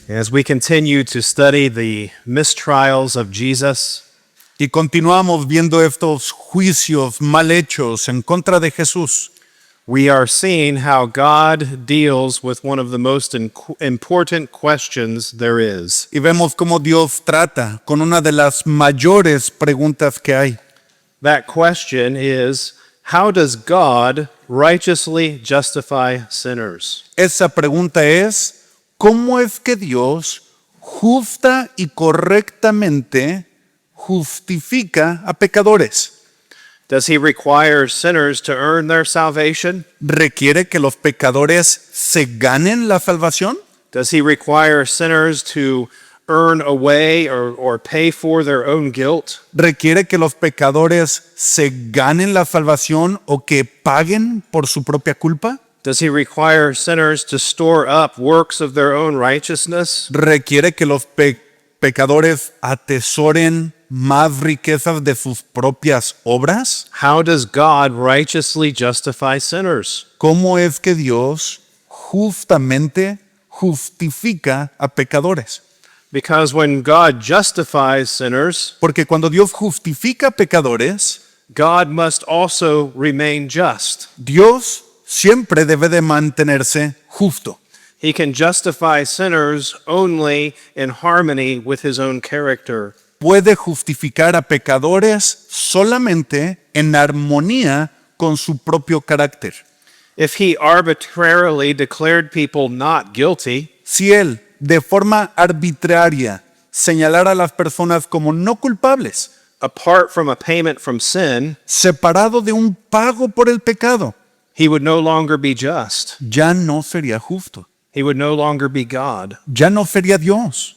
As we continue to study the mistrials of Jesus, Y continuamos viendo estos juicios mal hechos en contra de Jesús. we are seeing how God deals with one of the most important questions there is. Y vemos cómo Dios trata con una de las mayores preguntas que hay. That question is, how does God righteously justify sinners? Esa pregunta es, ¿cómo es que Dios justa y correctamente justifica a pecadores? Does he require sinners to earn their salvation? ¿Requiere que los pecadores se ganen la salvación? Does he require sinners to earn away or pay for their own guilt? ¿Requiere que los pecadores se ganen la salvación o que paguen por su propia culpa? Does he require sinners to store up works of their own righteousness? ¿Requiere que los pecadores atesoren más riquezas de sus propias obras? How does God righteously justify sinners? ¿Cómo es que Dios justamente justifica a pecadores? Because when God justifies sinners, Porque cuando Dios justifica a pecadores, God must also remain just. Dios siempre debe de mantenerse justo. He can justify sinners only in harmony with his own character. Puede justificar a pecadores solamente en armonía con su propio carácter. If he arbitrarily declared people not guilty, Si Él, de forma arbitraria, señalara a las personas como no culpables, apart from a payment from sin, separado de un pago por el pecado, he would no longer be just. ya no sería justo, He would no longer be God. ya no sería Dios.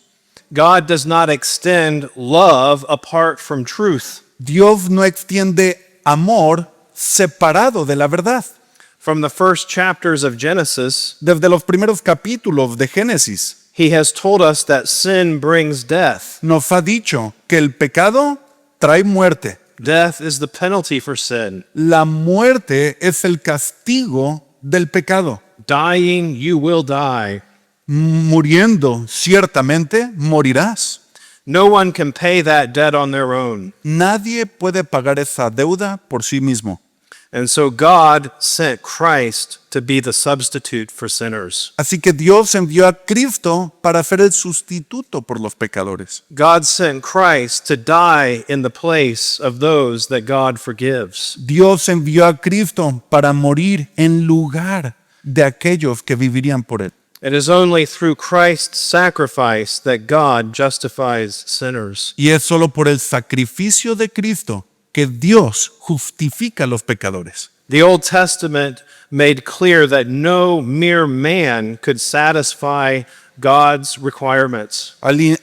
God does not extend love apart from truth. Dios no extiende amor separado de la verdad. From the first chapters of Genesis, Desde los primeros capítulos de Génesis, he has told us that sin brings death. nos ha dicho que el pecado trae muerte. Death is the penalty for sin. La muerte es el castigo del pecado. Dying, you will die. Muriendo, ciertamente morirás. No one can pay that debt on their own. Nadie puede pagar esa deuda por sí mismo. And so God sent Christ to be the substitute for sinners. Así que Dios envió a Cristo para ser el sustituto por los pecadores. God sent Christ to die in the place of those that God forgives. Dios envió a Cristo para morir en lugar de aquellos que vivirían por Él. It is only through Christ's sacrifice that God justifies sinners. Y es solo por el sacrificio de Cristo que Dios justifica a los pecadores. The Old Testament made clear that no mere man could satisfy God's requirements.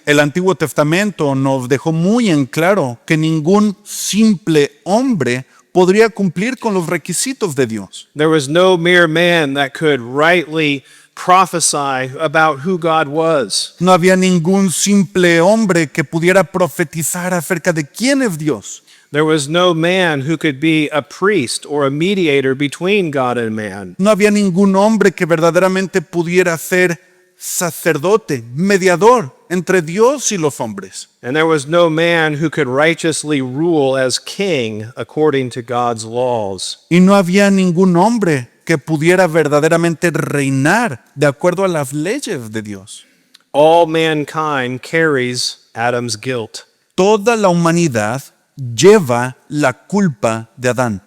El Antiguo Testamento nos dejó muy en claro que ningún simple hombre podría cumplir con los requisitos de Dios. There was no mere man that could rightly prophesy about who God was. No había ningún simple hombre que pudiera profetizar acerca de quién es Dios. There was no man who could be a priest or a mediator between God and man. No había ningún hombre que verdaderamente pudiera ser sacerdote, mediador entre Dios y los hombres. And there was no man who could righteously rule as king according to God's laws. Y no había ningún hombre que pudiera verdaderamente reinar de acuerdo a las leyes de Dios. All mankind carries Adam's guilt. Toda la humanidad lleva la culpa de Adán.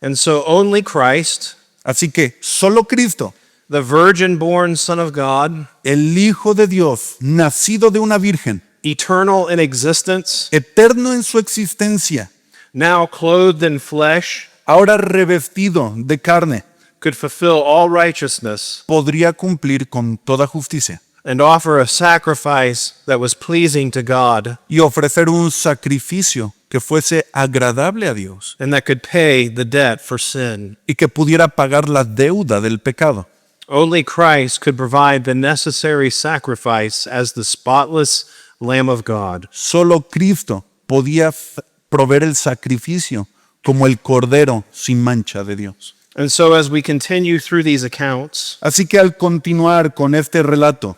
And so only Christ, Así que solo Cristo, the virgin-born Son of God, el Hijo de Dios, nacido de una virgen, eternal in existence, eterno en su existencia, now clothed in flesh, ahora revestido de carne, could fulfill all righteousness podría cumplir con toda justicia and offer a sacrifice that was pleasing to God y ofrecer un sacrificio que fuese agradable a Dios and that could pay the debt for sin. y que pudiera pagar la deuda del pecado. Only Christ could provide the necessary sacrifice as the spotless Lamb of God. Solo Cristo podía proveer el sacrificio como el Cordero sin mancha de Dios. And so as we continue through these accounts, Así que al continuar con este relato,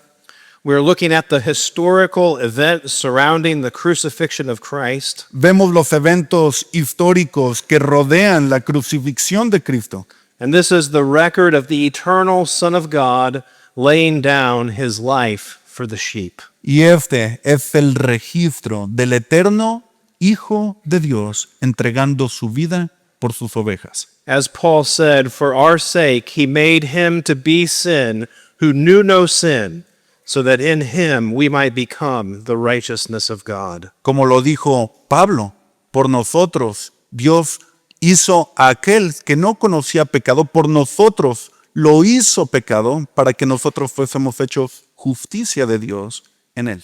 We're looking at the historical events surrounding the crucifixion of Christ. Vemos los eventos históricos que rodean la crucifixión de Cristo. And this is the record of the eternal Son of God laying down his life for the sheep. Y este es el registro del eterno Hijo de Dios entregando su vida por sus ovejas. As Paul said, for our sake he made him to be sin who knew no sin, so that in him we might become the righteousness of God. Como lo dijo Pablo, por nosotros Dios hizo a aquel que no conocía pecado, por nosotros lo hizo pecado para que nosotros fuésemos hechos justicia de Dios en él.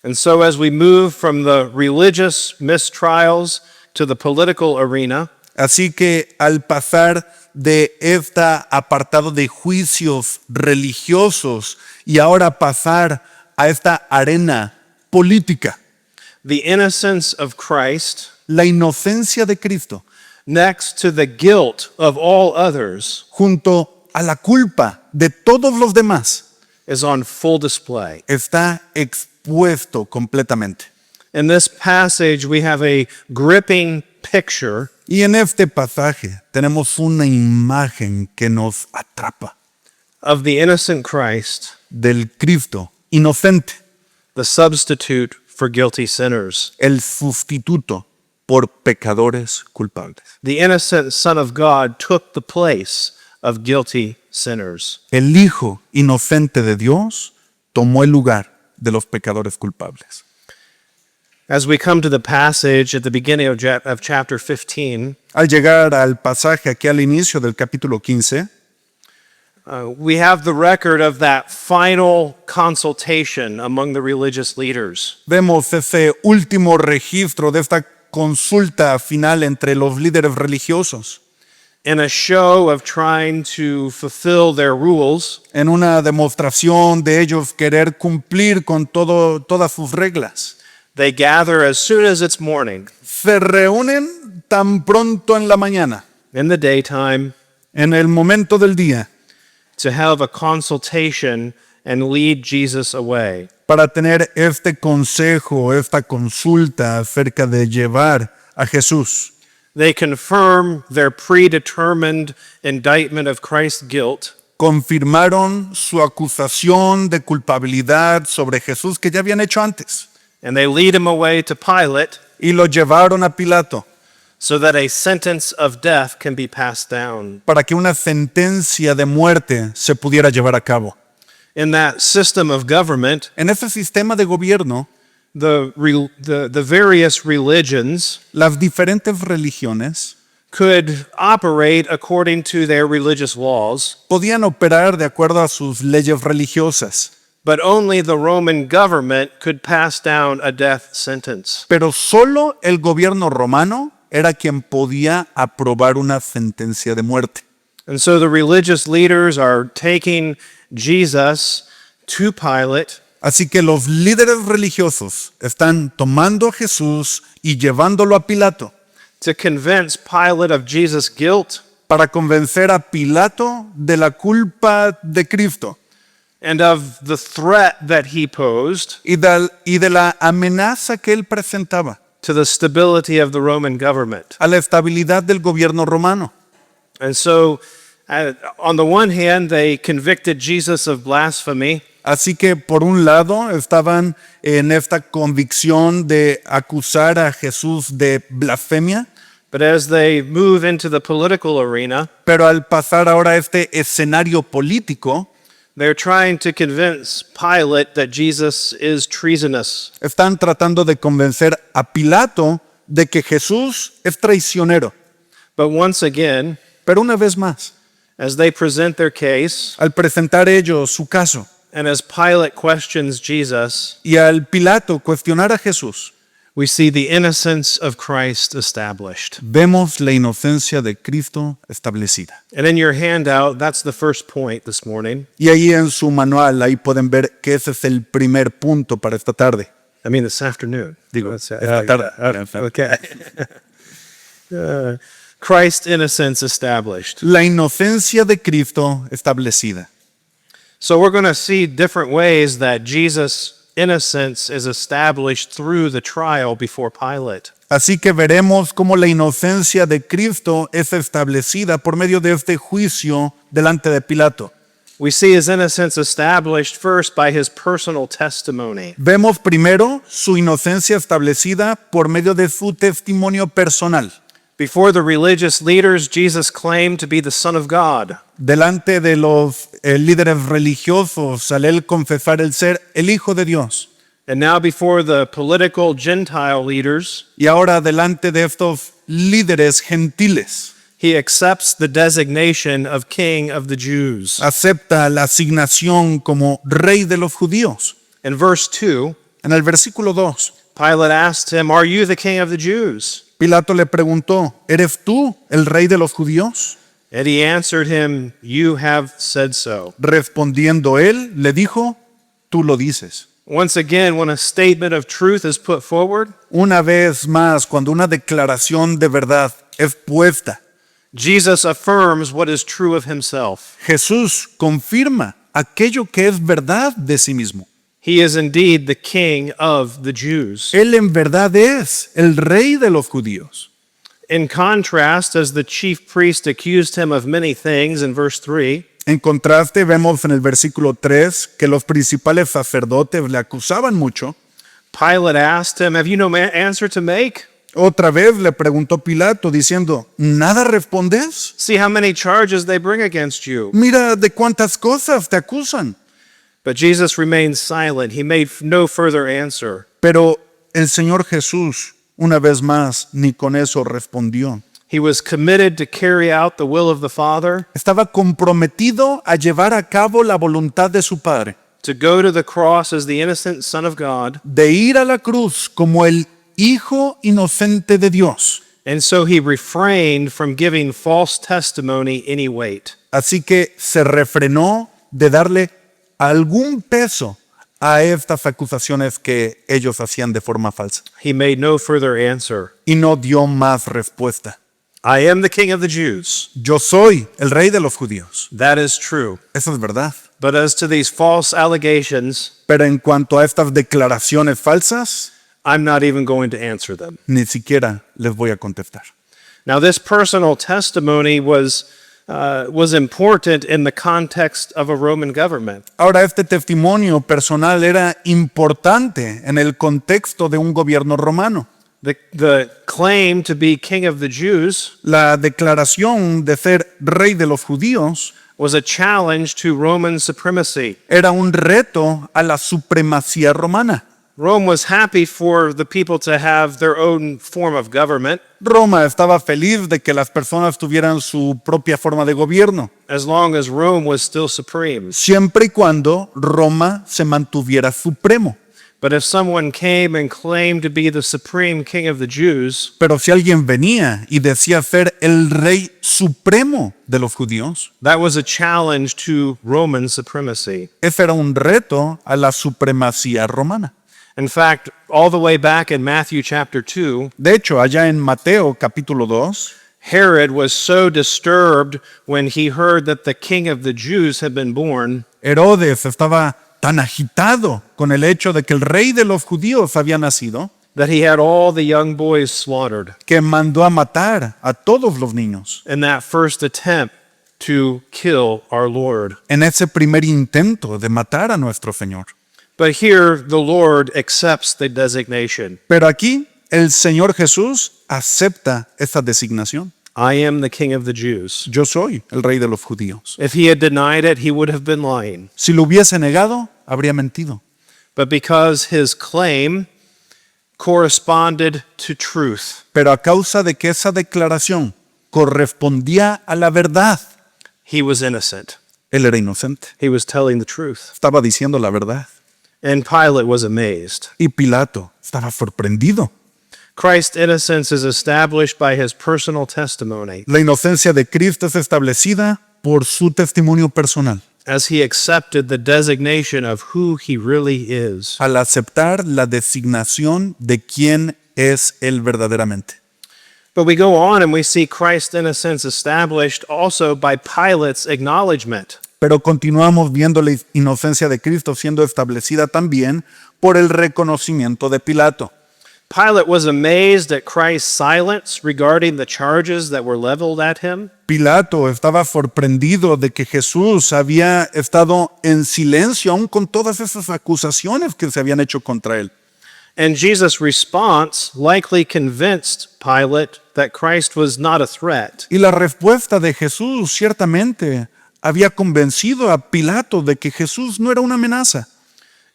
And so as we move from the religious mistrials to the political arena, Así que al pasar de este apartado de juicios religiosos y ahora pasar a esta arena política, the innocence of Christ la inocencia de Cristo next to the guilt of all others junto a la culpa de todos los demás is on full display. está expuesto completamente. In this passage, we have a gripping picture Y en este pasaje tenemos una imagen que nos atrapa of the innocent Christ, del Cristo inocente, the substitute for guilty sinners, el sustituto por pecadores culpables. the innocent Son of God took the place of guilty sinners. El Hijo inocente de Dios tomó el lugar de los pecadores culpables. As we come to the passage at the beginning of chapter 15, Al llegar al pasaje aquí al inicio del capítulo 15, we have the record of that final consultation among the religious leaders. vemos ese último registro de esta consulta final entre los líderes religiosos. In a show of trying to fulfill their rules, En una demostración de ellos querer cumplir con todas sus reglas. they gather as soon as it's morning, Se reúnen tan pronto en la mañana, in the daytime, en el momento del día, to have a consultation and lead Jesus away. para tener este consejo, esta consulta acerca de llevar a Jesús. They confirm their predetermined indictment of Christ's guilt, Confirmaron su acusación de culpabilidad sobre Jesús que ya habían hecho antes and they lead him away to Pilate y lo llevaron a Pilato so that a sentence of death can be passed down. para que una sentencia de muerte se pudiera llevar a cabo. In that system of government, En ese sistema de gobierno, the various religions las diferentes religiones could operate according to their religious laws, podían operar de acuerdo a sus leyes religiosas, but only the Roman government could pass down a death sentence. pero solo el gobierno romano era quien podía aprobar una sentencia de muerte. And so the religious leaders are taking Jesus to Pilate, Así que los líderes religiosos están tomando a Jesús y llevándolo a Pilato to convince Pilate of Jesus' guilt para convencer a Pilato de la culpa de Cristo and of the threat that he posed y de la amenaza que él presentaba to the stability of the Roman government. a la estabilidad del gobierno romano. And so, on the one hand, they convicted Jesus of blasphemy, Así que por un lado estaban en esta convicción de acusar a Jesús de blasfemia, but as they move into the political arena, pero al pasar ahora a este escenario político, they're trying to convince Pilate that Jesus is treasonous. están tratando de convencer a Pilato de que Jesús es traicionero. But once again, Pero una vez más, as they present their case, al presentar ellos su caso and as Pilate questions Jesus, y al Pilato cuestionar a Jesús, we see the innocence of Christ established. vemos la inocencia de Cristo establecida. And in your handout, that's the first point this morning. Y ahí en su manual, ahí pueden ver que ese es el primer punto para esta tarde. I mean, this afternoon. Digo, That's- esta tarde. Okay. Christ's innocence established. La inocencia de Cristo establecida. So we're going to see different ways that Jesus' innocence is established through the trial before Pilate. Así que veremos cómo la inocencia de Cristo es establecida por medio de este juicio delante de Pilato. We see his innocence established first by his personal testimony. Vemos primero su inocencia establecida por medio de su testimonio personal. Before the religious leaders, Jesus claimed to be the Son of God. Delante de los líderes religiosos, al él confesar el ser el Hijo de Dios. And now before the political Gentile leaders, Y ahora delante de estos líderes gentiles, he accepts the designation of King of the Jews. acepta la asignación como rey de los judíos. In verse 2, En el versículo 2, Pilate asked him, "Are you the King of the Jews?" Pilato le preguntó, ¿eres tú el rey de los judíos? And he answered him, "You have said so." Respondiendo él, le dijo, tú lo dices. Once again, when a statement of truth is put forward, Una vez más, cuando una declaración de verdad es puesta, Jesus affirms what is true of himself. Jesús confirma aquello que es verdad de sí mismo. He is indeed the King of the Jews. Él en verdad es el rey de los judíos. In contrast, as the chief priest accused him of many things in verse 3, En contraste, vemos en el versículo 3 que los principales sacerdotes le acusaban mucho. Pilate asked him, "Have you no answer to make? Otra vez le preguntó Pilato diciendo, ¿nada respondes? See how many charges they bring against you." Mira de cuántas cosas te acusan. But Jesus remained silent. He made no further answer. Pero el Señor Jesús, una vez más, ni con eso respondió. He was committed to carry out the will of the Father, Estaba comprometido a llevar a cabo la voluntad de su Padre, to go to the cross as the innocent Son of God, de ir a la cruz como el Hijo inocente de Dios. and so he refrained from giving false testimony any weight. Así que se refrenó de darle algún peso a estas acusaciones que ellos hacían de forma falsa. He made no further answer. Y no dio más respuesta. I am the King of the Jews. Yo soy el rey de los judíos. That is true. Eso es verdad. But as to these false allegations, Pero en cuanto a estas declaraciones falsas, I'm not even going to answer them. ni siquiera les voy a contestar. Now, this personal testimony was important in the context of a Roman government. Ahora, este testimonio personal era importante en el contexto de un gobierno romano. The claim to be King of the Jews La declaración de ser rey de los judíos was a challenge to Roman supremacy. era un reto a la supremacía romana. Rome was happy for the people to have their own form of government Roma estaba feliz de que las personas tuvieran su propia forma de gobierno, as long as Rome was still supreme. siempre y cuando Roma se mantuviera supremo. But if someone came and claimed to be the supreme King of the Jews, Pero si alguien venía y decía ser el rey supremo de los judíos, that was a challenge to Roman supremacy. ese era un reto a la supremacía romana. In fact, all the way back in Matthew chapter 2, De hecho, allá en Mateo capítulo 2, Herod was so disturbed when he heard that the King of the Jews had been born Herodes estaba tan agitado con el hecho de que el rey de los judíos había nacido, that he had all the young boys slaughtered que mandó a matar a todos los niños in that first attempt to kill our Lord. en ese primer intento de matar a nuestro Señor. But here the Lord accepts the designation. Pero aquí el Señor Jesús acepta esta designación. I am the King of the Jews. Yo soy el rey de los judíos. If he had denied it, he would have been lying. Si lo hubiese negado, habría mentido. But because his claim corresponded to truth, Pero a causa de que esa declaración correspondía a la verdad, he was innocent. él era inocente. He was telling the truth. Estaba diciendo la verdad. And Pilate was amazed. Y Pilato estaba sorprendido. Christ's innocence is established by his personal testimony La inocencia de Cristo es establecida por su testimonio personal, as he accepted the designation of who he really is. al aceptar la designación de quién es él verdaderamente. But we go on and we see Christ's innocence established also by Pilate's acknowledgement. Pero continuamos viendo la inocencia de Cristo siendo establecida también por el reconocimiento de Pilato. Pilate was amazed at Christ's silence regarding the charges that were leveled at him. Pilato estaba sorprendido de que Jesús había estado en silencio aún con todas esas acusaciones que se habían hecho contra él. And Jesus' response likely convinced Pilate that Christ was not a threat. Y la respuesta de Jesús ciertamente había convencido a Pilato de que Jesús no era una amenaza.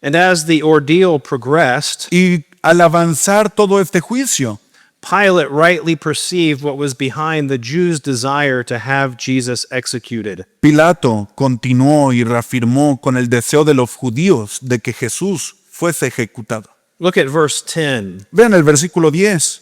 And as the ordeal progressed, Y al avanzar todo este juicio, Pilate rightly perceived what was behind the Jews' desire to have Jesus executed. Pilato continuó y reafirmó con el deseo de los judíos de que Jesús fuese ejecutado. Look at verse 10. Vean el versículo 10.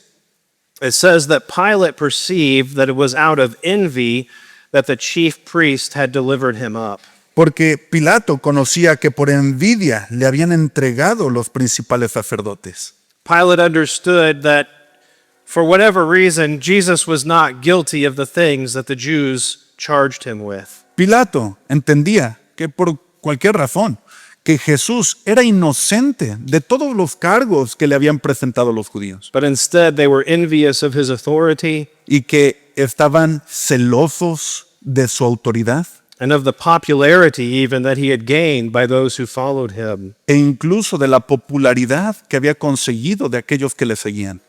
It says that Pilate perceived that it was out of envy that the chief priest had delivered him up. Porque Pilato conocía que por envidia le habían entregado los principales sacerdotes. Pilate understood that for whatever reason, Jesus was not guilty of the things that the Jews charged him with. Pilato entendía que por cualquier razón, que Jesús era inocente de todos los cargos que le habían presentado los judíos But instead, they were envious of his authority y que estaban celosos de su autoridad and of the popularity even that he had gained by those who followed him. e incluso de la popularidad que había conseguido de aquellos que le seguían.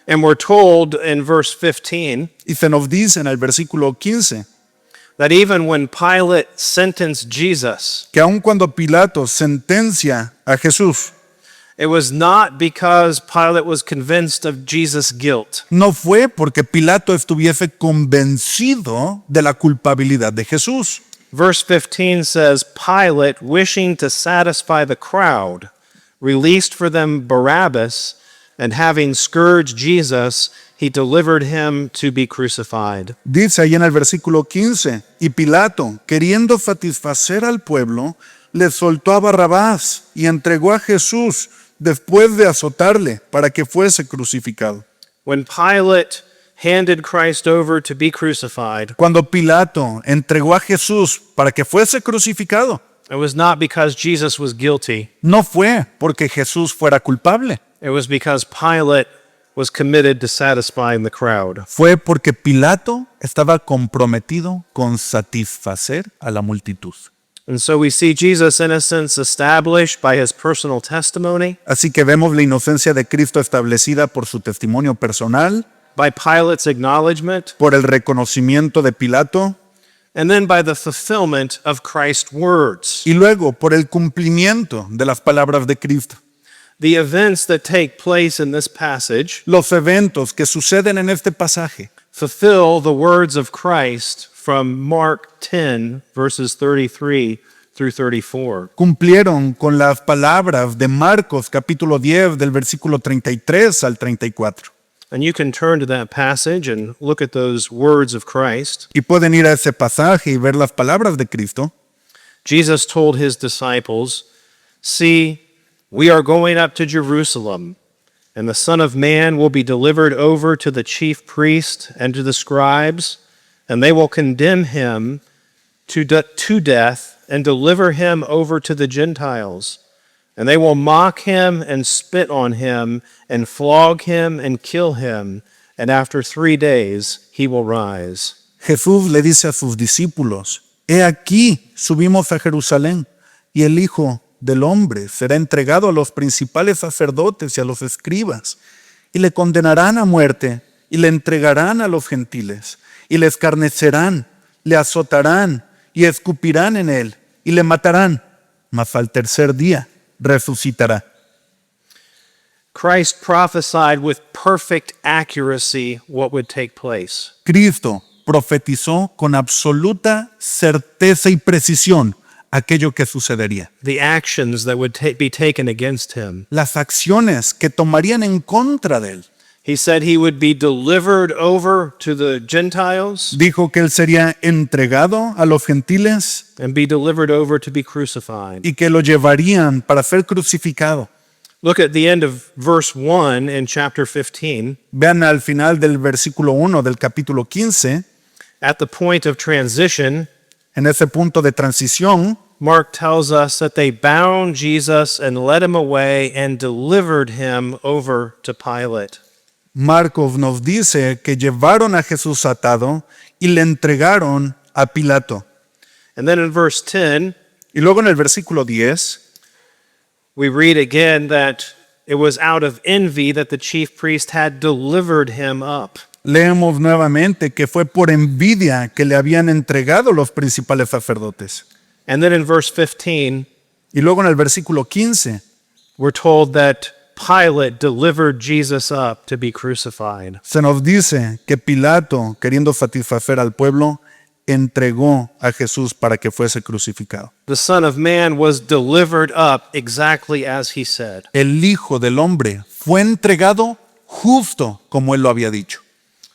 And we're told in verse 15 Y se nos dice en el versículo 15 that even when Pilate sentenced Jesus, que aun cuando Pilato sentencia a Jesús, it was not because Pilate was convinced of Jesus' guilt. no fue porque Pilato estuviese convencido de la culpabilidad de Jesús. Verse 15 says, Pilate, wishing to satisfy the crowd, released for them Barabbas, and having scourged Jesus, he delivered him to be crucified. Dice ahí en el versículo 15, y Pilato, queriendo satisfacer al pueblo, le soltó a Barrabás y entregó a Jesús después de azotarle para que fuese crucificado. When Pilate handed Christ over to be crucified, Cuando Pilato entregó a Jesús para que fuese crucificado, it was not because Jesus was guilty. no fue porque Jesús fuera culpable, It was because Pilate was committed to satisfying the crowd. fue porque Pilato estaba comprometido con satisfacer a la multitud. And so we see Jesus' innocence established by his personal testimony, Así que vemos la inocencia de Cristo establecida por su testimonio personal, by Pilate's acknowledgement, por el reconocimiento de Pilato and then by the fulfillment of Christ's words. y luego por el cumplimiento de las palabras de Cristo. The events that take place in this passage Los eventos que suceden en este pasaje fulfill the words of Christ from Mark 10, verses 33 through 34. cumplieron con las palabras de Marcos capítulo 10 del versículo 33 al 34. And you can turn to that passage and look at those words of Christ. Y pueden ir a ese pasaje y ver las palabras de Cristo. Jesus told his disciples, "See, we are going up to Jerusalem, and the Son of Man will be delivered over to the chief priests and to the scribes, and they will condemn him to death and deliver him over to the Gentiles. And they will mock him and spit on him and flog him and kill him, and after 3 days he will rise." Jesús le dice a sus discípulos, he aquí subimos a Jerusalén y el Hijo del Hombre será entregado a los principales sacerdotes y a los escribas y le condenarán a muerte y le entregarán a los gentiles y le escarnecerán, le azotarán y escupirán en él y le matarán, mas al tercer día resucitará. Christ prophesied with perfect accuracy what would take place. Cristo profetizó con absoluta certeza y precisión aquello que sucedería. The actions that would be taken against him. Las acciones que tomarían en contra de él. He said he would be delivered over to the Gentiles Dijo que él sería entregado a los gentiles and be delivered over to be crucified. y que lo llevarían para ser crucificado. Look at the end of verse 1 in chapter 15. Vean al final del versículo 1 del capítulo 15, At the point of transition, En ese punto de transición, Mark tells us that they bound Jesus and led him away and delivered him over to Pilate. Marcos nos dice que llevaron a Jesús atado y le entregaron a Pilato. And then in verse 10, Y luego en el versículo 10, we read again that it was out of envy that the chief priest had delivered him up. leemos nuevamente que fue por envidia que le habían entregado los principales sacerdotes. And then in verse 15, Y luego en el versículo 15, we're told that Pilate delivered Jesus up to be crucified. se nos dice que Pilato, queriendo satisfacer al pueblo, entregó a Jesús para que fuese crucificado. The Son of Man was delivered up exactly as he said. El Hijo del Hombre fue entregado justo como él lo había dicho.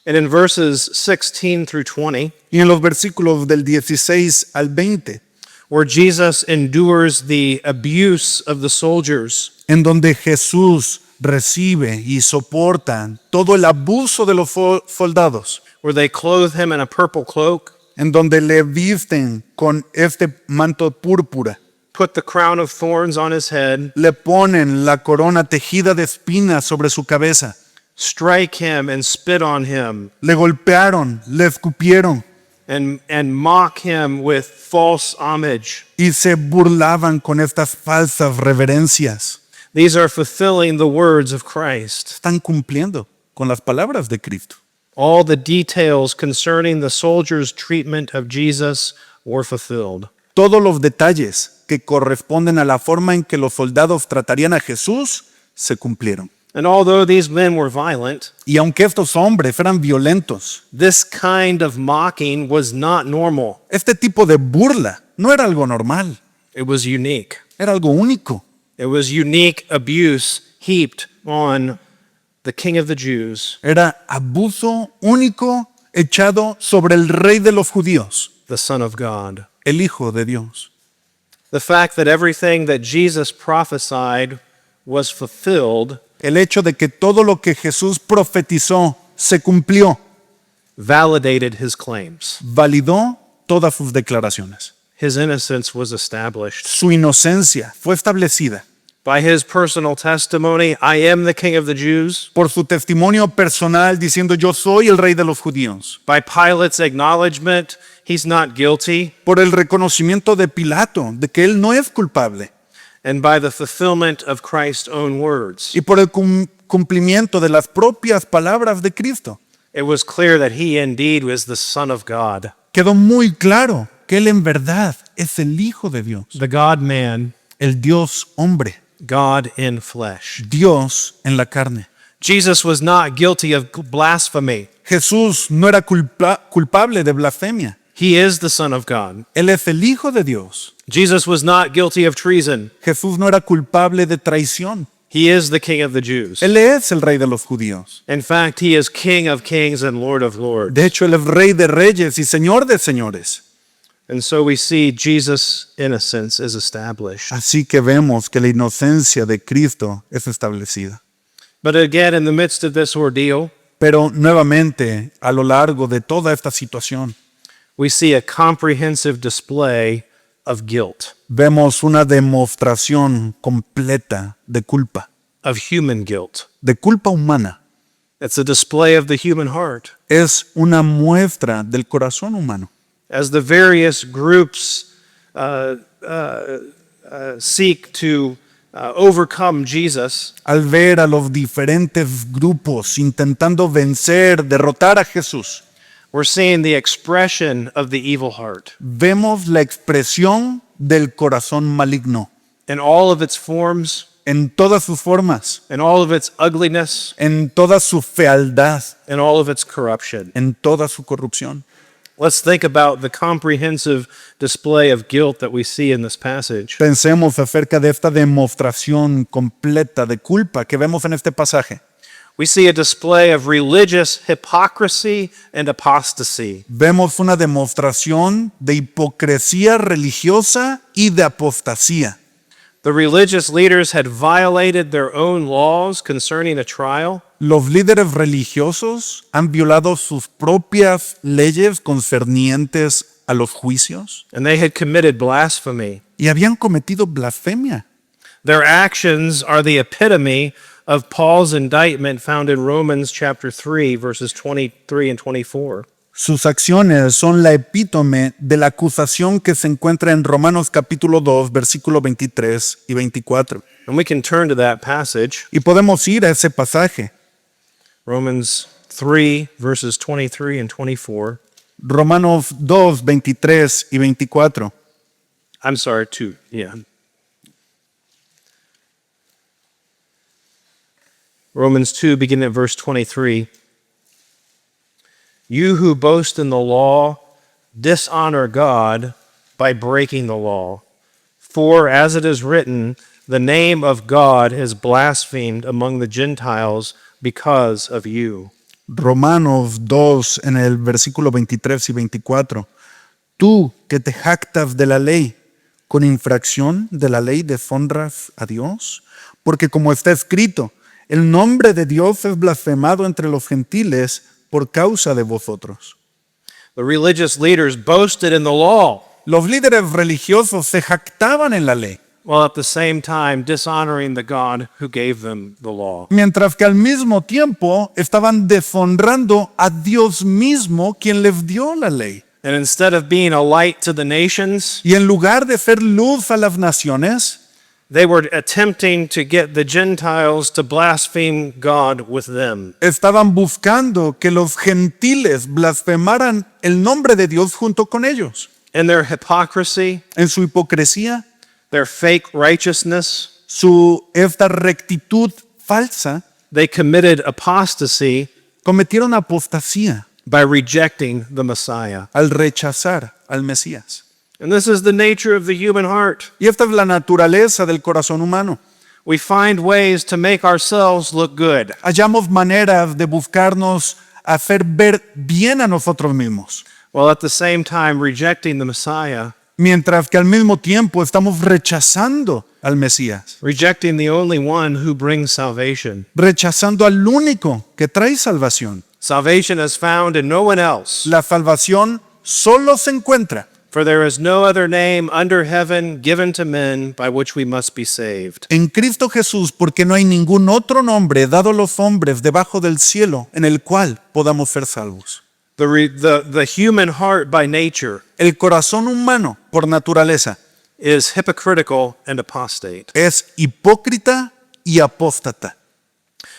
And in verses 16 through 20, Y en los versículos del 16 al 20, where Jesus endures the abuse of the soldiers, en donde Jesús recibe y soporta todo el abuso de los soldados, where they clothe him in a purple cloak, en donde le visten con este manto púrpura, put the crown of thorns on his head, le ponen la corona tejida de espinas sobre su cabeza, strike him and spit on him, le golpearon, le escupieron and mock him with false homage. y se burlaban con estas falsas reverencias. These are fulfilling the words of Christ. Están cumpliendo con las palabras de Cristo. All the details concerning the soldiers' treatment of Jesus were fulfilled. Todos los detalles que corresponden a la forma en que los soldados tratarían a Jesús se cumplieron. And although these men were violent, Y aunque estos hombres eran violentos, this kind of mocking was not normal. este tipo de burla no era algo normal, It was unique. era algo único. It was unique abuse heaped on the King of the Jews, Era abuso único echado sobre el rey de los judíos, the Son of God. el Hijo de Dios. The fact that everything that Jesus prophesied was fulfilled El hecho de que todo lo que Jesús profetizó se cumplió, validated his claims. validó todas sus declaraciones. His innocence was established. Su inocencia fue establecida By his personal testimony, I am the King of the Jews. por su testimonio personal diciendo yo soy el rey de los judíos, By Pilate's acknowledgement, he's not guilty. por el reconocimiento de Pilato de que él no es culpable And by the fulfillment of Christ's own words. y por el cumplimiento de las propias palabras de Cristo. It was clear that he indeed was the Son of God, Quedó muy claro que él en verdad es el Hijo de Dios, the God-man, el Dios hombre, God in flesh. Dios en la carne. Jesus was not guilty of blasphemy. Jesús no era culpable de blasfemia. He is the Son of God. Él es el Hijo de Dios. Jesus was not guilty of treason. Jesús no era culpable de traición. He is the King of the Jews. Él es el Rey de los judíos. In fact, he is King of kings and Lord of lords. De hecho, Él es Rey de reyes y Señor de señores. And so we see Jesus' innocence is established. Así que vemos que la inocencia de Cristo es establecida. But again, in the midst of this ordeal, Pero nuevamente, a lo largo de toda esta situación, we see a comprehensive display of guilt, vemos una demostración completa de culpa of culpa humana. It's a display of the human heart. Es una muestra del corazón humano. As the various groups seek to overcome Jesus, Al ver a los diferentes grupos intentando vencer, derrotar a Jesús, we're seeing the expression of the evil heart vemos la expresión del corazón maligno in all of its forms, en todas sus formas, in all of its ugliness, en toda su fealdad, in all of its corruption. en toda su corrupción. Let's think about the comprehensive display of guilt that we see in this passage. Pensemos acerca de esta demostración completa de culpa que vemos en este pasaje. We see a display of religious hypocrisy and apostasy. Vemos una demostración de hipocresía religiosa y de apostasía. The religious leaders had violated their own laws concerning a trial. Los líderes religiosos han violado sus propias leyes concernientes a los juicios and they had committed blasphemy. y habían cometido blasfemia. Their actions are the epitome of Paul's indictment found in Romans chapter 3, verses 23 and 24. Sus acciones son la epítome de la acusación que se encuentra en Romanos capítulo 2, versículos 23 y 24. And we can turn to that passage, Y podemos ir a ese pasaje, Romans 3, verses 23 and 24. Romanos 2, 23 y 24. I'm sorry, 2, yeah. Romans 2, beginning at verse 23. You who boast in the law dishonor God by breaking the law. For as it is written, the name of God is blasphemed among the Gentiles because of you. Romanos 2 en el versículo 23 y 24. Tú que te jactas de la ley, con infracción de la ley deshonras a Dios, porque como está escrito, el nombre de Dios es blasfemado entre los gentiles por causa de vosotros. The religious leaders boasted in the law, Los líderes religiosos se jactaban en la ley, while at the same time dishonoring the God who gave them the law. mientras que al mismo tiempo estaban deshonrando a Dios mismo quien les dio la ley. And instead of being a light to the nations, Y en lugar de ser luz a las naciones, they were attempting to get the Gentiles to blaspheme God with them. estaban buscando que los gentiles blasfemaran el nombre de Dios junto con ellos. In their hypocrisy, En su hipocresía, their fake righteousness, esta rectitud falsa, they committed apostasy cometieron apostasía by rejecting the Messiah. al rechazar al Mesías. And this is the nature of the human heart. Y esta es la naturaleza del corazón humano. We find ways to make ourselves look good. Hallamos maneras de buscarnos hacer ver bien a nosotros mismos, While at the same time rejecting the Messiah, mientras que al mismo tiempo estamos rechazando al Mesías, rejecting the only one who brings salvation. rechazando al único que trae salvación. Salvation is found in no one else, La salvación solo se encuentra for there is no other name under heaven given to men by which we must be saved. en Cristo Jesús, porque no hay ningún otro nombre dado a los hombres debajo del cielo en el cual podamos ser salvos. The human heart by nature El corazón humano, por naturaleza, is hypocritical and apostate. es hipócrita y apóstata.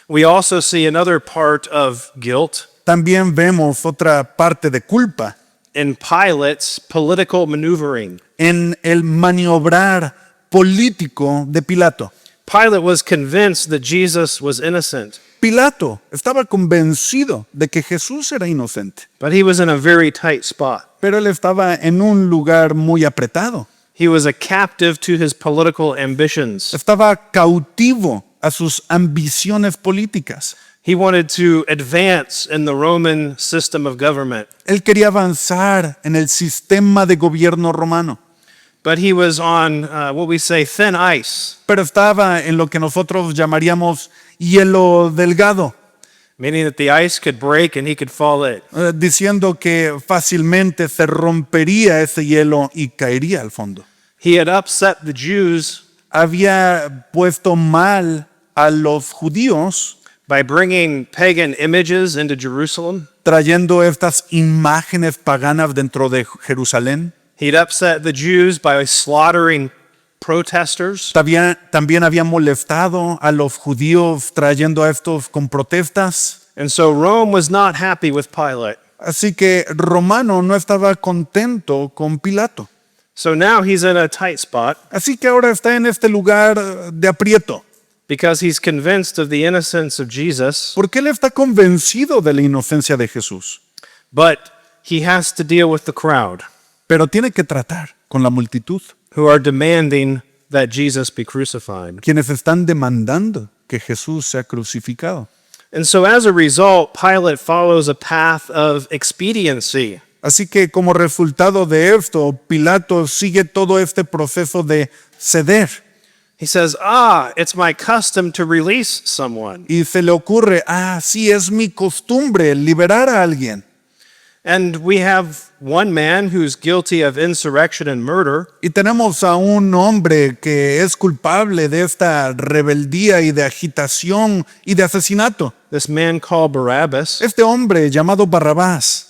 We also see another part of guilt También vemos otra parte de culpa in Pilate's political maneuvering. en el maniobrar político de Pilato. Pilate was convinced that Jesus was innocent, Pilato estaba convencido de que Jesús era inocente, but he was in a very tight spot. pero él estaba en un lugar muy apretado. He was a captive to his political ambitions. Estaba cautivo a sus ambiciones políticas. He wanted to advance in the Roman system of government, Él quería avanzar en el sistema de gobierno romano, but he was on what we say thin ice, pero estaba en lo que nosotros llamaríamos hielo delgado, meaning that the ice could break and he could fall in. diciendo que fácilmente se rompería ese hielo y caería al fondo. He had upset the Jews Había puesto mal a los judíos by bringing pagan images into Jerusalem. trayendo estas imágenes paganas dentro de Jerusalén. He'd upset the Jews by slaughtering protesters. También había molestado a los judíos trayendo a estos con protestas. And so Rome was not happy with Pilate. Así que Romano no estaba contento con Pilato. So now he's in a tight spot Así que ahora está en este lugar de aprieto, because he's convinced of the innocence of Jesus, porque él está convencido de la inocencia de Jesús, but he has to deal with the crowd pero tiene que tratar con la multitud, who are demanding that Jesus be crucified. quienes están demandando que Jesús sea crucificado. And so as a result, Pilate follows a path of expediency. Así que como resultado de esto, Pilato sigue todo este proceso de ceder. He says, it's my custom to release someone. Y se le ocurre, sí, es mi costumbre liberar a alguien. And we have one man who's guilty of insurrection and murder. Y tenemos a un hombre que es culpable de esta rebeldía y de agitación y de asesinato. This man called Barabbas. Este hombre llamado Barrabás.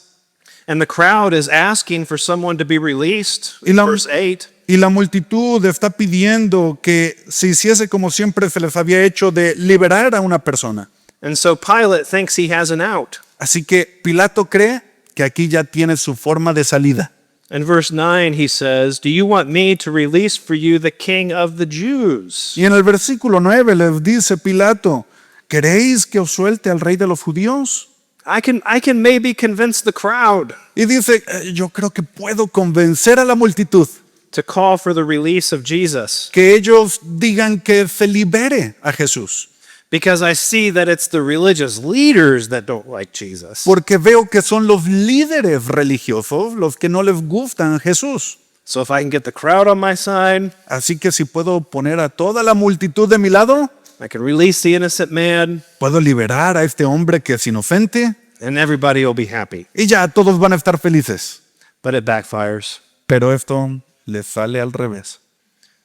And the crowd is asking for someone to be released. Y la- Verse 8. Y la multitud está pidiendo que se hiciese como siempre se les había hecho de liberar a una persona. And so Pilate thinks he has an out. Así que Pilato cree que aquí ya tiene su forma de salida. In verse 9, he says, "Do you want me to release for you the king of the Jews?" Y en el versículo 9 les dice Pilato, ¿queréis que os suelte al rey de los judíos? I can maybe convince the crowd Y dice, yo creo que puedo convencer a la multitud to call for the release of Jesus, que ellos digan que se libere a Jesús. because I see that it's the religious leaders that don't like Jesus. Porque veo que son los líderes religiosos los que no les gustan a Jesús. So if I can get the crowd on my side, Así que si puedo poner a toda la multitud de mi lado, I can release the innocent man, puedo liberar a este hombre que es inocente and everybody will be happy. y ya todos van a estar felices. But it backfires. Pero esto le sale al revés.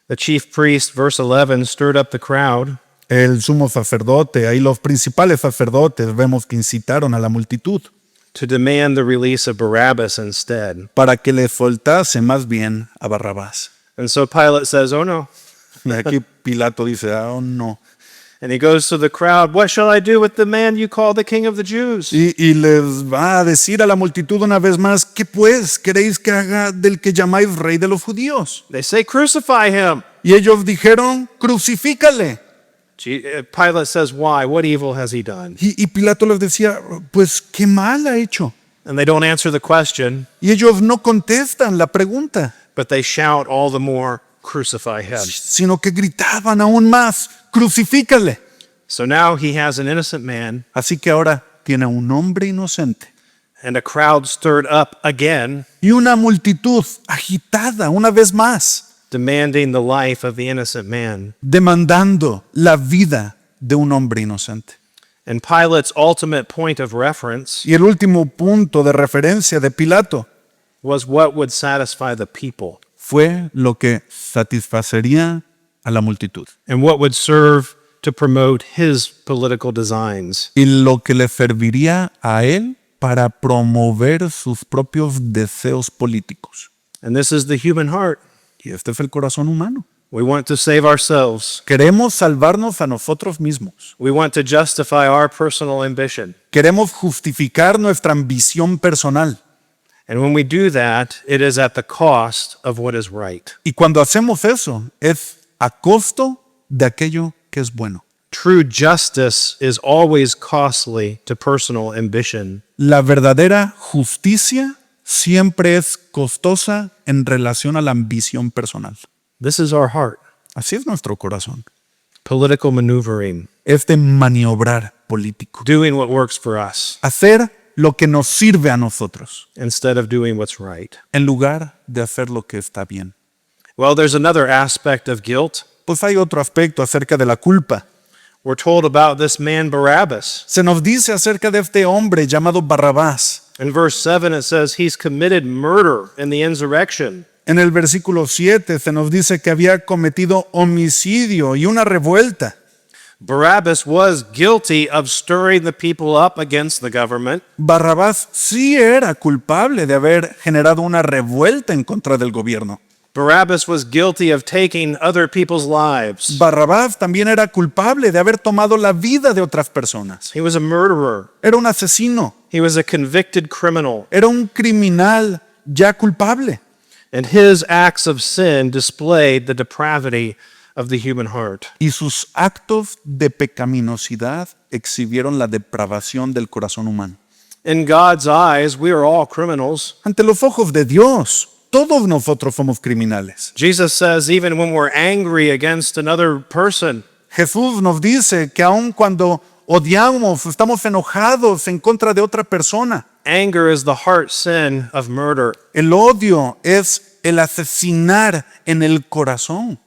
The chief priest, verse 11, stirred up the crowd, El sumo sacerdote, ahí los principales sacerdotes vemos que incitaron a la multitud to demand the release of Barabbas instead. para que le soltase más bien a Barrabás. And so Pilate says, "Oh no." Y aquí Pilato dice, oh no. And he goes to the crowd, "What shall I do with the man you call the king of the Jews?" Y les va a decir a la multitud una vez más, ¿qué pues queréis que haga del que llamáis rey de los judíos? They say, "Crucify him." Y ellos dijeron, crucifícale. Pilate says, "Why? What evil has he done?" Y Pilato les decía, pues qué mal ha hecho. And they don't answer the question, Y ellos no contestan la pregunta, but they shout all the more, "Crucify him." sino que gritaban aún más, crucifícale. So now he has an innocent man, Así que ahora tiene un hombre inocente and a crowd stirred up again, y una multitud agitada una vez más, demanding the life of the innocent man. demandando la vida de un hombre inocente. And Pilate's ultimate point of reference Y el último punto de referencia de Pilato was what would satisfy the people fue lo que satisfacería a la multitud and what would serve to promote his political designs. y lo que le serviría a él para promover sus propios deseos políticos. And this is the human heart. Y este es el corazón humano. We want to save ourselves. Queremos salvarnos a nosotros mismos. We want to justify our personal ambition. Queremos justificar nuestra ambición personal. And when we do that, it is at the cost of what is right. Y cuando hacemos eso, es a costo de aquello que es bueno. True justice is always costly to personal ambition. La verdadera justicia siempre es costosa en relación a la ambición personal. This is our heart. Así es nuestro corazón. Political maneuvering, Es de maniobrar político. doing what works for us Hacer lo que nos sirve a nosotros, instead of doing what's right. en lugar de hacer lo que está bien. Well, there's another aspect of guilt. Pues hay otro aspecto acerca de la culpa. We're told about this man Barabbas. Se nos dice acerca de este hombre llamado Barrabás. In verse 7, it says he's committed murder in the insurrection. En el versículo 7 se nos dice que había cometido homicidio y una revuelta. Barabbas was guilty of stirring the people up against the government. Barrabás sí era culpable de haber generado una revuelta en contra del gobierno. Barabbas was guilty of taking other people's lives. Barrabás también era culpable de haber tomado la vida de otras personas. He was a murderer. Era un asesino, He was a convicted criminal. era un criminal ya culpable. And his acts of sin displayed the depravity of the human heart. Y sus actos de pecaminosidad exhibieron la depravación del corazón humano. In God's eyes, we are all criminals. Ante los ojos de Dios, todos nosotros somos criminales. Jesus says even when we're angry against another person, Jesús nos dice que aun cuando odiamos, estamos enojados en contra de otra persona, anger is the heart sin of murder. el odio es el asesinar en el corazón.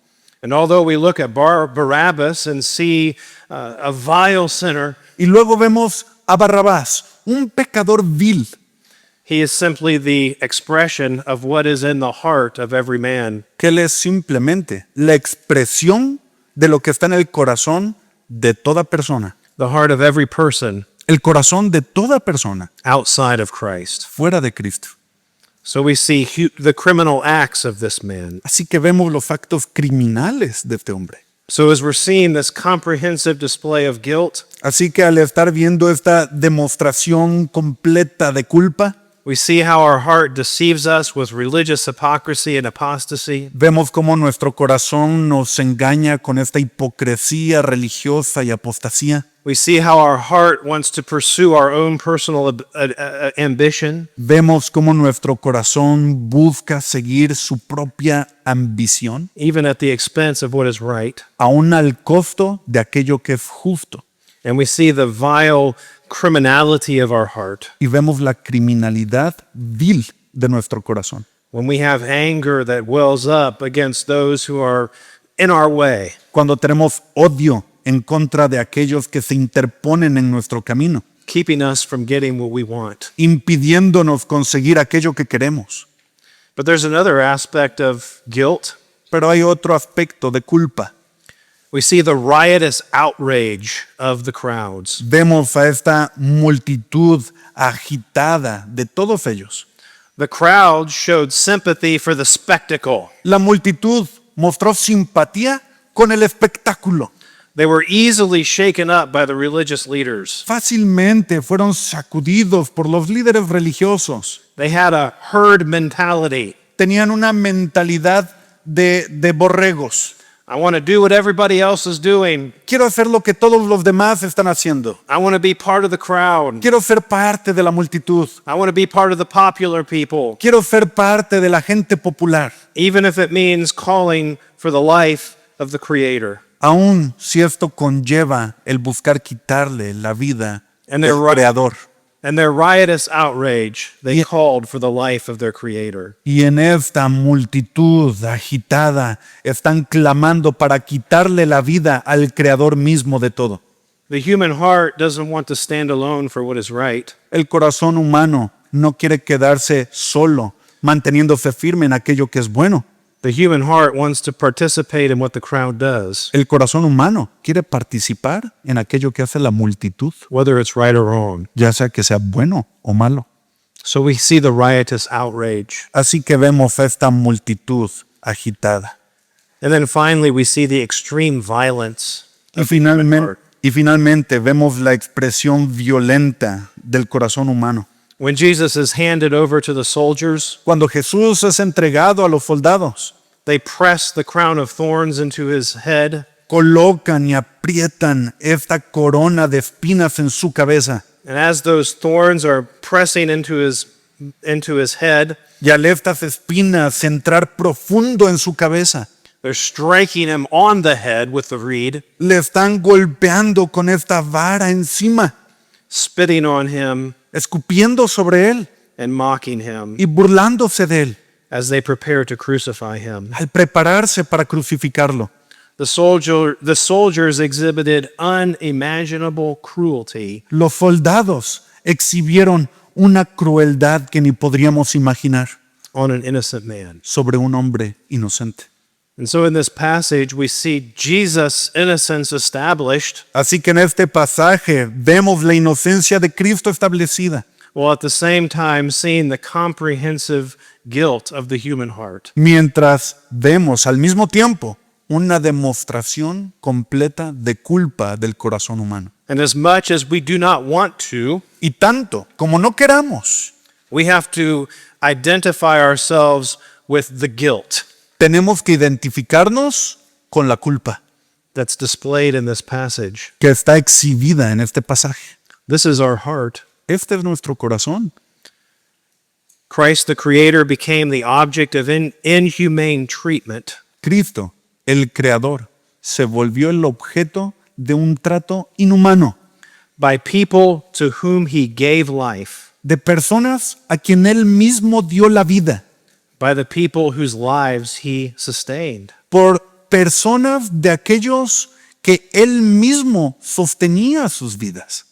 And although we look at Barabbas and see a vile sinner, Y luego vemos a Barrabás, un pecador vil. he is simply the expression of what is in the heart of every man. Que él es simplemente la expresión de lo que está en el corazón de toda persona. The heart of every person El corazón de toda persona outside of Christ. fuera de Cristo. So we see the criminal acts of this man. Así que vemos los actos criminales de este hombre. So as we're seeing this comprehensive display of guilt, Así que al estar viendo esta demostración completa de culpa, we see how our heart deceives us with religious hypocrisy and apostasy. vemos cómo nuestro corazón nos engaña con esta hipocresía religiosa y apostasía. We see how our heart wants to pursue our own personal ambition. Vemos cómo nuestro corazón busca seguir su propia ambición, Even at the expense of what is right. aún al costo de aquello que es justo. And we see the vile criminality of our heart Y vemos la criminalidad vil de nuestro corazón. when we have anger that wells up against those who are in our way. Cuando tenemos odio en contra de aquellos que se interponen en nuestro camino, Keeping us from getting what we want. impidiéndonos conseguir aquello que queremos. But there's another aspect of guilt. Pero hay otro aspecto de culpa. We see the riotous outrage of the crowds. Vemos a esta multitud agitada de todos ellos. The crowd showed sympathy for the spectacle. La multitud mostró simpatía con el espectáculo. They were easily shaken up by the religious leaders. Fácilmente fueron sacudidos por los líderes religiosos. They had a herd mentality. Tenían una mentalidad de borregos. I want to do what everybody else is doing. Quiero hacer lo que todos los demás están haciendo. I want to be part of the crowd. Quiero ser parte de la multitud. I want to be part of the popular people, Quiero ser parte de la gente popular, even if it means calling for the life of the Creator. aun si esto conlleva el buscar quitarle la vida And al they're Creador. And their riotous outrage, they called for the life of their Creator. Y en esta multitud agitada están clamando para quitarle la vida al Creador mismo de todo. The human heart doesn't want to stand alone for what is right. El corazón humano no quiere quedarse solo, manteniéndose firme en aquello que es bueno. The human heart wants to participate in what the crowd does, El corazón humano quiere participar en aquello que hace la multitud, whether it's right or wrong. ya sea que sea bueno o malo. So we see the riotous outrage. Así que vemos a esta multitud agitada. And then finally, we see the extreme violence. Y finalmente vemos la expresión violenta del corazón humano. When Jesus is handed over to the soldiers, Cuando Jesús es entregado a los soldados, they press the crown of thorns into his head, colocan y aprietan esta corona de espinas en su cabeza. and as those thorns are pressing into his head, Y al estas espinas entrar profundo en su cabeza, they're striking him on the head with the reed, le están golpeando con esta vara encima, spitting on him escupiendo sobre él and mocking him y burlándose de él as they prepare to crucify him. al prepararse para crucificarlo. The soldiers exhibited unimaginable cruelty Los soldados exhibieron una crueldad que ni podríamos imaginar on an innocent man. sobre un hombre inocente. And so in this passage, we see Jesus' innocence established, Así que en este pasaje vemos la inocencia de Cristo establecida, while at the same time seeing the comprehensive guilt of the human heart. mientras vemos al mismo tiempo una demostración completa de culpa del corazón humano. And as much as we do not want to, Y tanto como no queramos, we have to identify ourselves with the guilt tenemos que identificarnos con la culpa that's displayed in this passage. que está exhibida en este pasaje. This is our heart. Este es nuestro corazón. Christ the Creator became the object of inhumane treatment. Cristo, el Creador, se volvió el objeto de un trato inhumano, by people to whom he gave life, de personas a quien Él mismo dio la vida, by the people whose lives he sustained. por personas de aquellos que Él mismo sostenía sus vidas.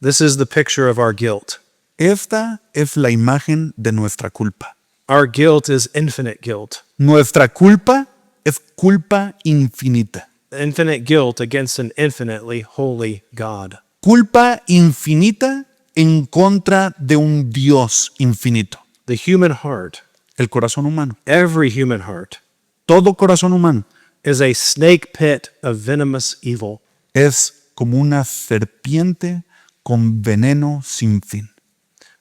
This is the picture of our guilt. Esta es la imagen de nuestra culpa. Our guilt is infinite guilt. Nuestra culpa es culpa infinita. Infinite guilt against an infinitely holy God. Culpa infinita en contra de un Dios infinito. The human heart, El corazón humano. every human heart, Todo corazón humano is a snake pit of venomous evil. es como una serpiente con veneno sin fin.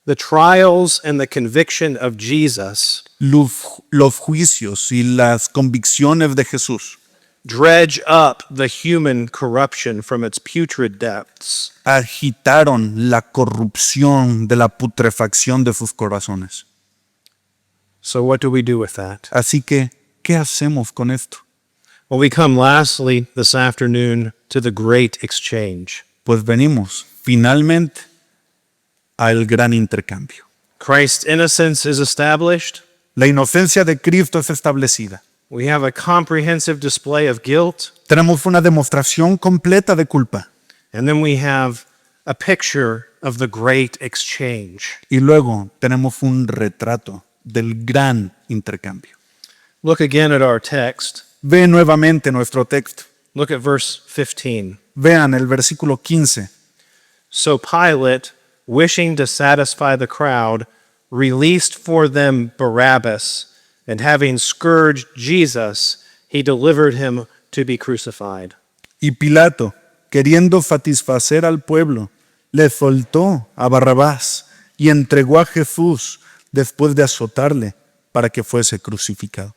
The trials and the conviction of Jesus Los juicios y las convicciones de Jesús dredge up the human corruption from its putrid depths. agitaron la corrupción de la putrefacción de sus corazones. So, what do we do with that? Así que, ¿qué hacemos con esto? Well, we come lastly this afternoon to the great exchange. Pues venimos finalmente al gran intercambio. Christ's innocence is established. La inocencia de Cristo es establecida. We have a comprehensive display of guilt. Tenemos una demostración completa de culpa. And then we have a picture of the great exchange. Y luego tenemos un retrato del gran intercambio. Look again at our text. Ve nuevamente nuestro texto. Look at verse 15. Vean el versículo 15. So Pilate, wishing to satisfy the crowd, released for them Barabbas, and having scourged Jesus, he delivered him to be crucified. Y Pilato, queriendo satisfacer al pueblo, le soltó a Barrabás y entregó a Jesús después de azotarle para que fuese crucificado.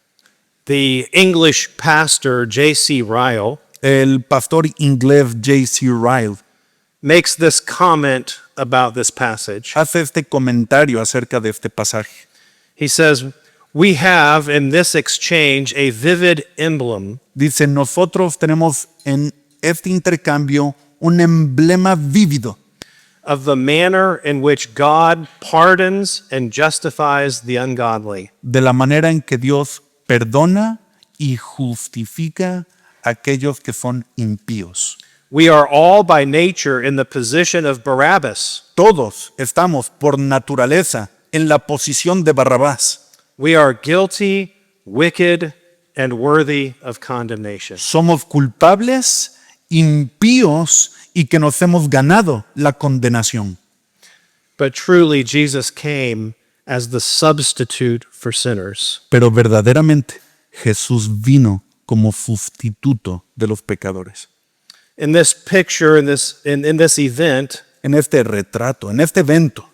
The English pastor J.C. Ryle El pastor inglés J.C. Ryle makes this comment about this passage. hace este comentario acerca de este pasaje. He says, we have in this exchange a vivid emblem Dice, nosotros tenemos en este intercambio un emblema vívido of the manner in which God pardons and justifies the ungodly. de la manera en que Dios perdona y justifica a aquellos que son impíos. We are all by nature in the position of Barabbas. Todos estamos por naturaleza en la posición de Barrabás. We are guilty, wicked, and worthy of condemnation. Somos culpables, impíos y que nos hemos ganado la condenación. But truly, Jesus came as the substitute for sinners. Pero verdaderamente Jesús vino como sustituto de los pecadores. In this picture, in this event, En este retrato, en este evento,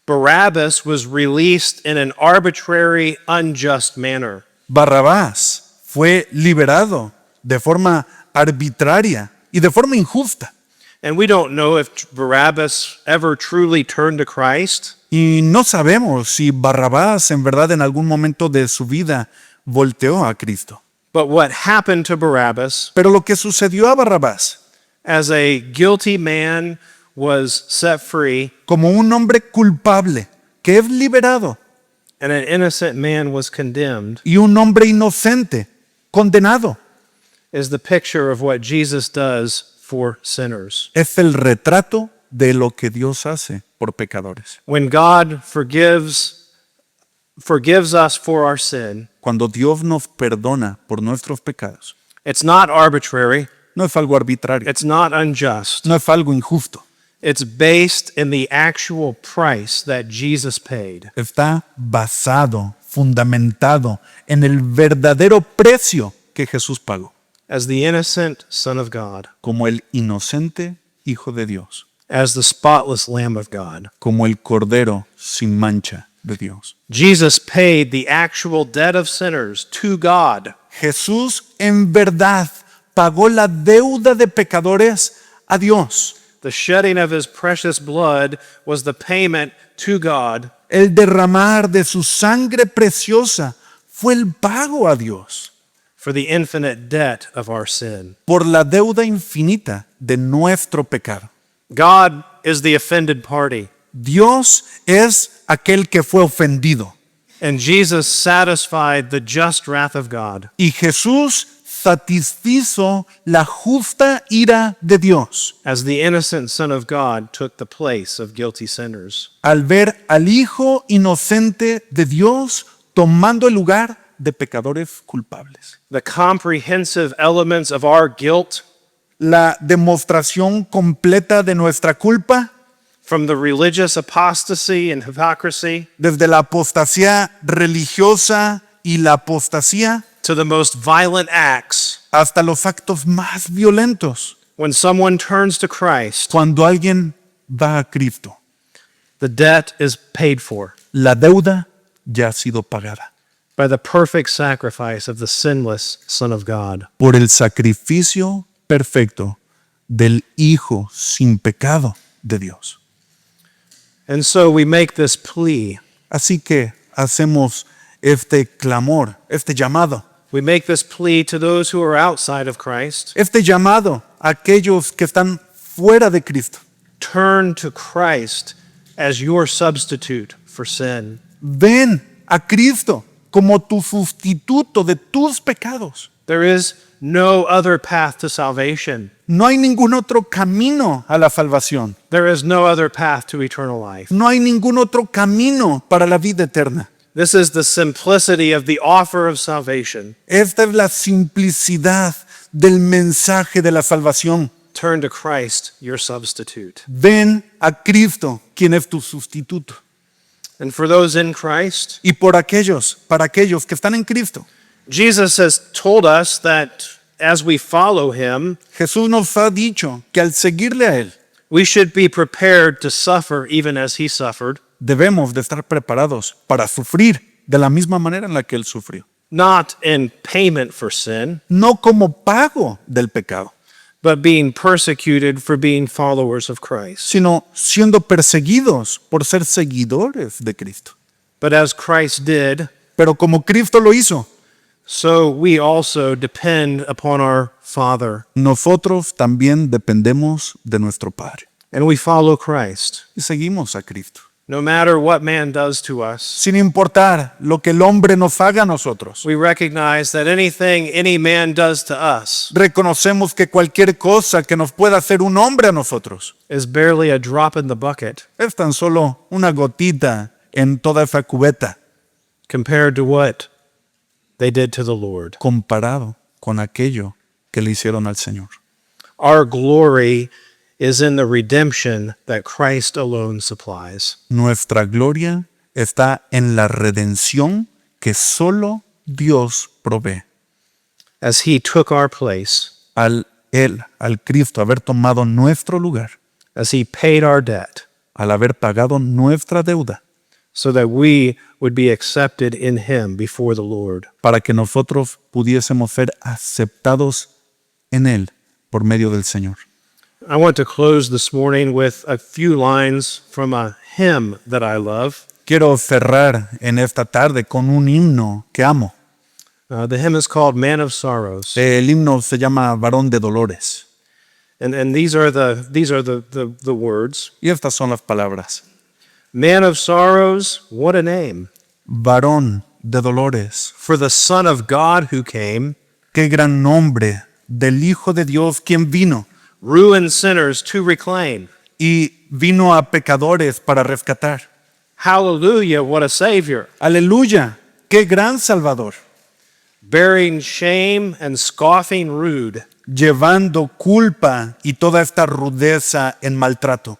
Barabbas was released in an arbitrary, unjust manner. Barrabás fue liberado de forma arbitraria y de forma injusta. And we don't know if Barabbas ever truly turned to Christ. Y no sabemos si Barrabás en verdad en algún momento de su vida volteó a Cristo. But what happened to Barabbas, Pero lo que sucedió a Barrabás, as a guilty man was set free como un hombre culpable que es liberado and an innocent man was condemned, y un hombre inocente condenado, is the picture of what Jesus does for sinners. es el retrato de lo que Dios hace por pecadores. When God forgives us for our sin, Cuando Dios nos perdona por nuestros pecados, it's not arbitrary, no es algo arbitrario, it's not unjust. no es algo injusto. It's based in the actual price that Jesus paid. Está basado, fundamentado en el verdadero precio que Jesús pagó, As the innocent Son of God, como el inocente Hijo de Dios, as the spotless Lamb of God. como el Cordero sin mancha de Dios. Jesus paid the actual debt of sinners to God. Jesús en verdad pagó la deuda de pecadores a Dios. The shedding of his precious blood was the payment to God. El derramar de su sangre preciosa fue el pago a Dios For the infinite debt of our sin. por la deuda infinita de nuestro pecado. God is the offended party, Dios es aquel que fue ofendido and Jesus satisfied the just wrath of God. y Jesús satisfizo la justa ira de Dios as the innocent Son of God took the place of guilty sinners. al ver al Hijo inocente de Dios tomando el lugar de pecadores culpables. The comprehensive elements of our guilt, La demostración completa de nuestra culpa, from the religious apostasy and hypocrisy desde la apostasía religiosa y la apostasía to the most violent acts, hasta los actos más violentos, when someone turns to Christ, cuando alguien va a Cristo, the debt is paid for la deuda ya ha sido pagada by the perfect sacrifice of the sinless Son of God. por el sacrificio perfecto del Hijo sin pecado de Dios. And so we make this plea. Así que hacemos este clamor, este llamado, We make this plea to those who are outside of Christ. este llamado a aquellos que están fuera de Cristo. Turn to Christ as your substitute for sin. Ven a Cristo como tu sustituto de tus pecados. There is no other path to salvation. No hay ningún otro camino a la salvación. There is no other path to eternal life. No hay ningún otro camino para la vida eterna. This is the simplicity of the offer of salvation. Esta es la simplicidad del mensaje de la salvación. Turn to Christ, your substitute. Ven a Cristo, quien es tu sustituto. And for those in Christ, Y para aquellos que están en Cristo, Jesus has told us that as we follow him, Jesús nos ha dicho que al seguirle a Él, we should be prepared to suffer even as he suffered, debemos de estar preparados para sufrir de la misma manera en la que Él sufrió. not in payment for sin, No como pago del pecado, but being persecuted for being followers of Christ. sino siendo perseguidos por ser seguidores de Cristo. But as Christ did, Pero como Cristo lo hizo, so we also depend upon our Father, nosotros también dependemos de nuestro Padre. and we follow Christ. Y seguimos a Cristo. No matter what man does to us, Sin importar lo que el hombre nos haga a nosotros. we recognize that anything any man does to us Reconocemos que cualquier cosa que nos pueda hacer un hombre a nosotros is barely a drop in the bucket es tan solo una gotita en toda esa cubeta compared to what they did to the Lord. comparado con aquello que le hicieron al Señor. Our glory is in the redemption that Christ alone supplies. Nuestra gloria está en la redención que solo Dios provee. As he took our place, Al Cristo, haber tomado nuestro lugar, as he paid our debt, al haber pagado nuestra deuda, so that we would be accepted in him before the Lord. para que nosotros pudiésemos ser aceptados en Él por medio del Señor. I want to close this morning with a few lines from a hymn that I love. Quiero cerrar en esta tarde con un himno que amo. The hymn is called Man of Sorrows. El himno se llama Varón de Dolores. And these are the words. Y estas son las palabras. Man of Sorrows, what a name. Varón de Dolores. For the Son of God who came, Qué gran nombre del Hijo de Dios quien vino ruined sinners to reclaim. y vino a pecadores para rescatar. Hallelujah, what a Savior. Aleluya, qué gran Salvador. Bearing shame and scoffing rude. Llevando culpa y toda esta rudeza en maltrato.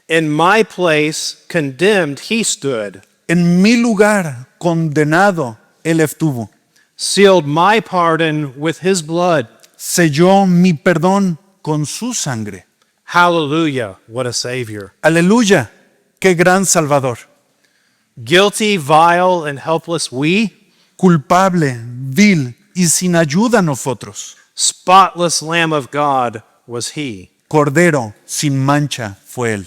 In my place, condemned, he stood. En mi lugar, condenado, Él estuvo. Sealed my pardon with his blood. Selló mi perdón con su sangre. Hallelujah, what a Savior. Aleluya, qué gran Salvador. Guilty, vile, and helpless we, Culpable, vil y sin ayuda nosotros. spotless Lamb of God was he. Cordero sin mancha fue Él.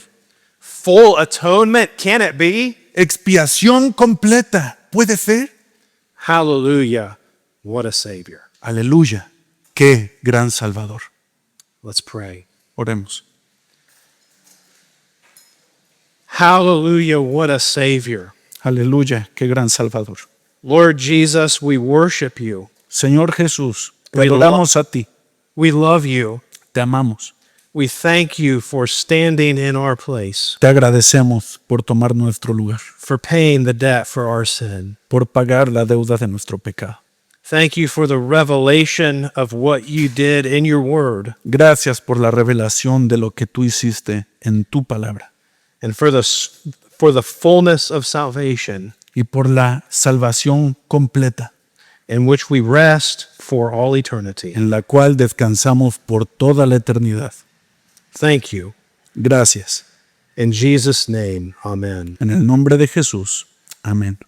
Full atonement, can it be? Expiación completa, ¿puede ser? Hallelujah, what a Savior. Aleluya, qué gran Salvador. Let's pray. Oremos. Hallelujah, what a Savior. Aleluya, qué gran Salvador. Lord Jesus, we worship you. Señor Jesús, Te We adoramos a ti, We love you. te amamos. We thank you for standing in our place, Te agradecemos por tomar nuestro lugar, for paying the debt for our sin. por pagar la deuda de nuestro pecado. Thank you for the revelation of what you did in your word Gracias por la revelación de lo que tú hiciste en tu palabra and for the fullness of salvation y por la salvación completa in which we rest for all eternity. en la cual descansamos por toda la eternidad. Thank you. Gracias. In Jesus' name, amen. En el nombre de Jesús. Amén.